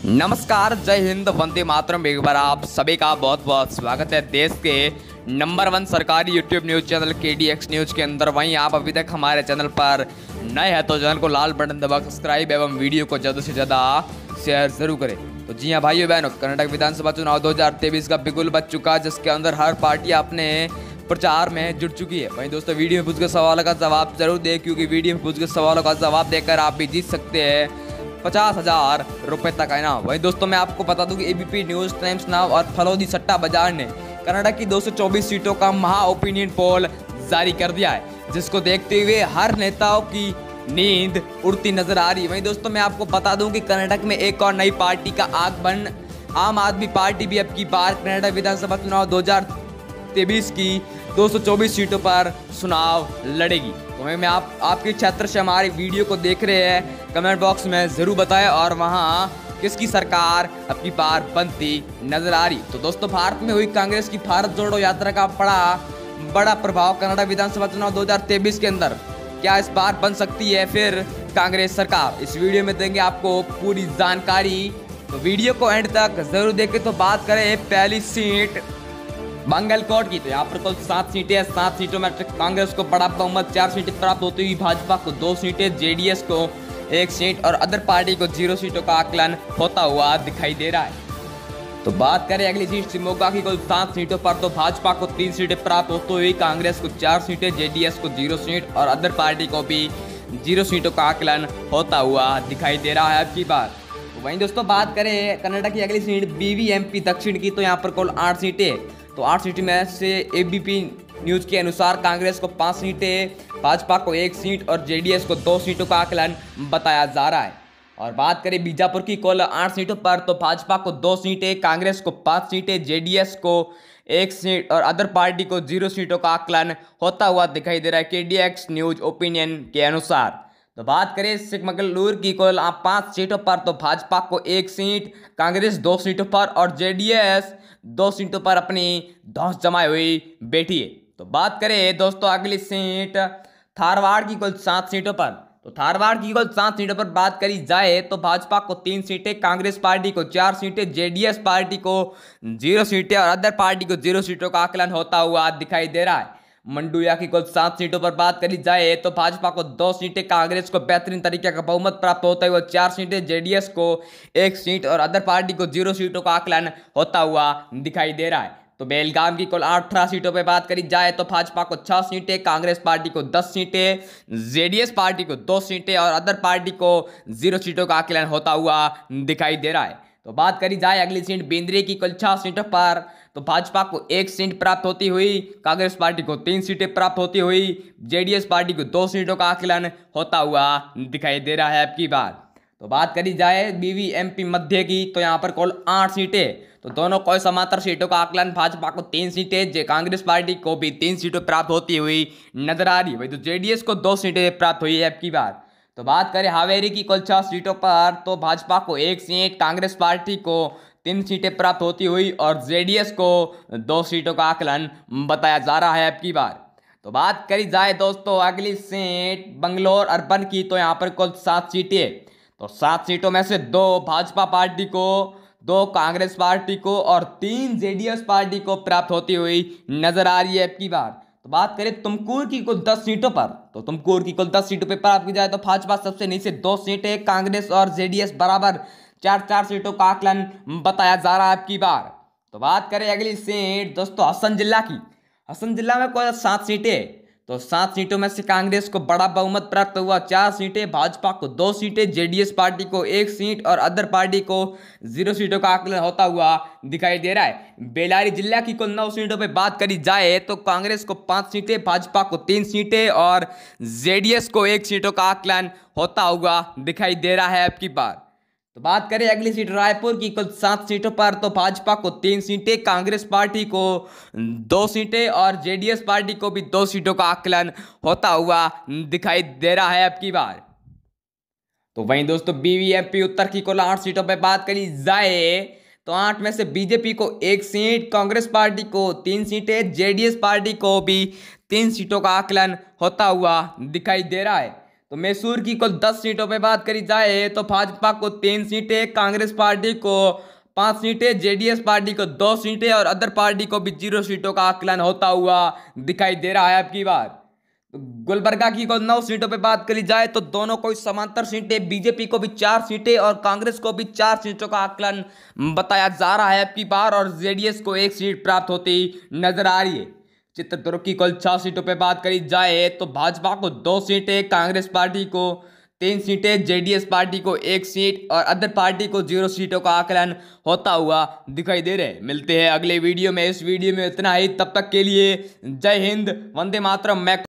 नमस्कार, जय हिंद, वंदे मातरम। एक बार आप सभी का बहुत बहुत स्वागत है देश के नंबर 1 सरकारी YouTube news channel KDX news के अंदर। वहीं आप अभी तक हमारे चैनल पर नए हैं तो चैनल को लाल बटन दबा सब्सक्राइब एवं वीडियो को ज़्यादा से ज़्यादा शेयर जरूर करें। तो जी हाँ भाइयों बहनों, कर्नाटक विधानसभा चुनाव 2023 का बिगुल बज चुका है, जिसके अंदर हर पार्टी अपने प्रचार में जुट चुकी है। वहीं दोस्तों, वीडियो में पूछ के सवालों का जवाब जरूर दें, क्योंकि वीडियो में पूछ के सवालों का जवाब देकर आप भी जीत सकते हैं 50,000 रुपये तक है ना। वहीं दोस्तों, मैं आपको बता दूं कि ABP न्यूज़, टाइम्स नाउ और फलोदी सट्टा बाजार ने कर्नाटक की 224 सीटों का महा ओपिनियन पोल जारी कर दिया है, जिसको देखते हुए हर नेताओं की नींद उड़ती नजर आ रही है। वहीं दोस्तों, मैं आपको बता दूं कि कर्नाटक में एक और नई पार्टी का आगमन, आम आदमी पार्टी भी अब की बार कर्नाटक विधानसभा चुनाव 2023 की 224 सीटों पर चुनाव लड़ेगी। तो मैं आपके क्षेत्र से हमारे वीडियो को देख रहे हैं, कमेंट बॉक्स में ज़रूर बताएं और वहां किसकी सरकार अब की बार बनती नजर आ रही। तो दोस्तों, भारत में हुई कांग्रेस की भारत जोड़ो यात्रा का बड़ा प्रभाव कर्नाटक विधानसभा चुनाव 2023 के अंदर क्या इस बार बन सकती है फिर कांग्रेस सरकार। इस वीडियो में देंगे आपको पूरी जानकारी, तो वीडियो को एंड तक जरूर देखें। तो बात करें पहली सीट बागलकोट की, तो यहाँ पर कुल 7 सीटें हैं। 7 सीटों में कांग्रेस को बड़ा बहुमत, 4 सीटें प्राप्त होती हुई भाजपा को 2 सीटें, JDS को 1 सीट और अदर पार्टी को 0 सीटों का आकलन होता हुआ दिखाई दे रहा है। तो बात करें अगली सीट शिमोगा की, कुल 7 सीटों पर तो भाजपा को 3 सीटें प्राप्त होती हुई, कांग्रेस को 4 सीटें, JDS को 0 सीट और अदर पार्टी को भी 0 सीटों का आकलन होता हुआ दिखाई दे रहा है अब की बार। तो वहीं दोस्तों, बात करें कर्नाटक की अगली सीट BVMP दक्षिण की, तो यहाँ पर कुल 8 सीटें। तो 8 सीटें में से ABP न्यूज़ के अनुसार कांग्रेस को 5 सीटें, भाजपा को 1 सीट और JDS को 2 सीटों का आकलन बताया जा रहा है। और बात करें बीजापुर की, कुल 8 सीटों पर तो भाजपा को 2 सीटें, कांग्रेस को 5 सीटें, JDS को 1 सीट और अदर पार्टी को 0 सीटों का आकलन होता हुआ दिखाई दे रहा है KDX न्यूज़ ओपिनियन के अनुसार। तो बात करें चिकमगलूर की, कुल 5 सीटों पर तो भाजपा को 1 सीट, कांग्रेस 2 सीटों पर और JDS 2 सीटों पर अपनी धौंस जमाई हुई बैठी है। तो बात करें दोस्तों अगली सीट धारवाड़ की, कुल 7 सीटों पर, तो धारवाड़ की कुल 7 सीटों पर बात करी जाए तो भाजपा को 3 सीटें, कांग्रेस पार्टी को 4 सीटें, JDS पार्टी को 0 सीटें और अदर पार्टी को 0 सीटों का आकलन होता हुआ दिखाई दे रहा है। मंडुया की कुल 7 सीटों पर बात करी जाए तो भाजपा को 2 सीटें, कांग्रेस को बेहतरीन तरीके का बहुमत प्राप्त होता है 4 सीटें, JDS को 1 सीट और अदर पार्टी को 0 सीटों का आकलन होता हुआ दिखाई दे रहा है। तो बेलगाम की कुल 18 सीटों पर बात करी जाए तो भाजपा को 6 सीटें, कांग्रेस पार्टी को 10 सीटें, JDS पार्टी को 2 सीटें और अदर पार्टी को 0 सीटों का आकलन होता हुआ दिखाई दे रहा है। तो बात करी जाए अगली सीट बेंद्रे की, कुल 6 सीटों पर तो भाजपा को 1 सीट प्राप्त होती हुई, कांग्रेस पार्टी को 3 सीटें प्राप्त होती हुई, JDS पार्टी को 2 सीटों का आकलन होता हुआ दिखाई दे रहा है अब की बार। तो बात करी जाए BVMP मध्य की, तो यहाँ पर कुल 8 सीटें, तो दोनों कोई समांतर सीटों का आकलन, भाजपा को 3 सीटें, कांग्रेस पार्टी को भी 3 सीटें प्राप्त होती हुई नजर आ रही है। वही तो JDS को 2 सीटें प्राप्त हुई है अब की बार। तो बात करें हावेरी की, कुल 6 सीटों पर तो भाजपा को 1 सीट, कांग्रेस पार्टी को 3 सीटें प्राप्त होती हुई और JDS को 2 सीटों का आकलन बताया जा रहा है अब की बार। तो बात करी जाए दोस्तों अगली सीट बंगलोर अर्बन की, तो यहाँ पर कुल 7 सीटें, तो 7 सीटों में से 2 भाजपा पार्टी को, 2 कांग्रेस पार्टी को और 3 JDS पार्टी को प्राप्त होती हुई नजर आ रही है अब की बार। तो बात करें तुमकुर की कुल 10 सीटों पर, तो तुमकुर की कुल 10 सीटों पर प्राप्त की जाए तो भाजपा सबसे नीचे 2 सीटें, कांग्रेस और JDS बराबर 4-4 सीटों का आकलन बताया जा रहा है अब की बार। तो बात करें अगली सीट दोस्तों हसन जिला की, हसन जिला में कुल 7 सीटें, तो 7 सीटों में से कांग्रेस को बड़ा बहुमत प्राप्त हुआ, 4 सीटें, भाजपा को 2 सीटें, JDS पार्टी को 1 सीट और अदर पार्टी को 0 सीटों का आकलन होता हुआ दिखाई दे रहा है। बेल्लारी जिला की कुल 9 सीटों पर बात करी जाए तो कांग्रेस को 5 सीटें, भाजपा को 3 सीटें और JDS को 1 सीटों का आकलन होता हुआ दिखाई दे रहा है अब की बार। तो बात करें अगली सीट रायपुर की, कुल 7 सीटों पर तो भाजपा को 3 सीटें, कांग्रेस पार्टी को 2 सीटें और JDS पार्टी को भी 2 सीटों का आकलन होता हुआ दिखाई दे रहा है अब की बार। तो वहीं दोस्तों BVMP उत्तर की कुल 8 सीटों पर बात करी जाए तो 8 में से BJP को 1 सीट, कांग्रेस पार्टी को 3 सीटें, JDS पार्टी को भी 3 सीटों का आकलन होता हुआ दिखाई दे रहा है। तो मैसूर की कुल 10 सीटों पे बात करी जाए तो भाजपा को 3 सीटें, कांग्रेस पार्टी को 5 सीटें, जेडीएस पार्टी को 2 सीटें और अदर पार्टी को भी 0 सीटों का आकलन होता हुआ दिखाई दे रहा है अब की बार। तो गुलबर्गा की कुल 9 सीटों पे बात करी जाए तो दोनों को समांतर सीटें, बीजेपी को भी 4 सीटें और कांग्रेस को भी 4 सीटों का आकलन बताया जा रहा है अब की बार, और जेडीएस को 1 सीट प्राप्त होती नजर आ रही है। चित्रदुर्ग की कुल 6 सीटों पे बात करी जाए तो भाजपा को 2 सीटें, कांग्रेस पार्टी को 3 सीटें, जेडीएस पार्टी को 1 सीट और अदर पार्टी को 0 सीटों का आकलन होता हुआ दिखाई दे रहे हैं। मिलते हैं अगले वीडियो में। इस वीडियो में इतना ही, तब तक के लिए जय हिंद, वंदे मातरम। मैं